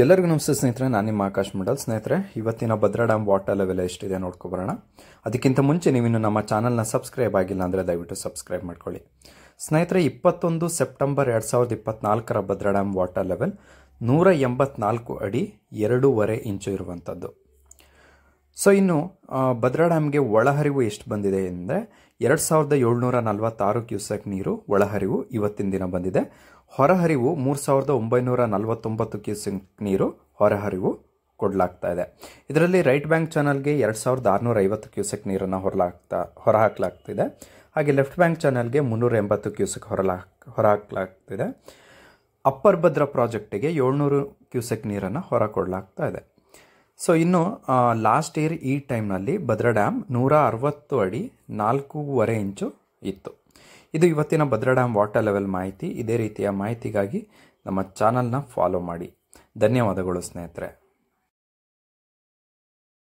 ಎಲ್ಲರಿಗೂ ನಮಸ್ತೆ ಸ್ನೇಹಿತರೆ, ನಾನು ನಿಮ್ಮ ಆಕಾಶ್ ಮಂಡಲ್. ಸ್ನೇಹಿತರೆ, ಇವತ್ತಿನ ಭದ್ರಾ ಡ್ಯಾಮ್ ವಾಟರ್ ಲೆವೆಲ್ ಎಷ್ಟಿದೆ ನೋಡ್ಕೊಬರೋಣ. ಅದಕ್ಕಿಂತ ಮುಂಚೆ ನೀವಿನ್ನು ನಮ್ಮ ಚಾನಲ್ನ ಸಬ್ಸ್ಕ್ರೈಬ್ ಆಗಿಲ್ಲ ಅಂದರೆ ದಯವಿಟ್ಟು ಸಬ್ಸ್ಕ್ರೈಬ್ ಮಾಡ್ಕೊಳ್ಳಿ. ಸ್ನೇಹಿತರೆ, 21 September 2024 Bhadra dam water level 184 ಅಡಿ 2.5 ಇಂಚು ಇರುವಂಥದ್ದು. ಸೊ ಇನ್ನು ಭದ್ರಾ ಡ್ಯಾಮ್ಗೆ ಒಳಹರಿವು ಎಷ್ಟು ಬಂದಿದೆ ಅಂದರೆ 2746 ಕ್ಯೂಸೆಕ್ ನೀರು ಒಳಹರಿವು ಇವತ್ತಿನ ದಿನ ಬಂದಿದೆ. ಹೊರಹರಿವು 3949 ಕ್ಯೂಸೆಕ್ ನೀರು ಹೊರಹರಿವು ಕೊಡಲಾಗ್ತಾ ಇದೆ. ಇದರಲ್ಲಿ ರೈಟ್ ಬ್ಯಾಂಕ್ ಚಾನಲ್ಗೆ 2650 ಕ್ಯೂಸೆಕ್ ನೀರನ್ನು ಹೊರಹಾಕಲಾಗ್ತಿದೆ. ಹಾಗೆ ಲೆಫ್ಟ್ ಬ್ಯಾಂಕ್ ಚಾನಲ್ಗೆ 380 ಕ್ಯೂಸೆಕ್ ಹೊರಹಾಕಲಾಗ್ತಿದೆ. ಅಪ್ಪರ್ ಭದ್ರಾ ಪ್ರಾಜೆಕ್ಟಿಗೆ 700 ಕ್ಯೂಸೆಕ್ ನೀರನ್ನು ಹೊರಕೊಡಲಾಗ್ತಾ ಇದೆ. ಸೊ ಇನ್ನು ಲಾಸ್ಟ್ ಇಯರ್ ಈ ಟೈಮ್ನಲ್ಲಿ ಭದ್ರಾ ಡ್ಯಾಮ್ 160 ಅಡಿ 4.5 ಇಂಚು ಇತ್ತು. ಇದು ಇವತ್ತಿನ ಭದ್ರಾ ಡ್ಯಾಮ್ ವಾಟರ್ ಲೆವೆಲ್ ಮಾಹಿತಿ. ಇದೇ ರೀತಿಯ ಮಾಹಿತಿಗಾಗಿ ನಮ್ಮ ಚಾನಲ್ನ ಫಾಲೋ ಮಾಡಿ. ಧನ್ಯವಾದಗಳು ಸ್ನೇಹಿತರೆ.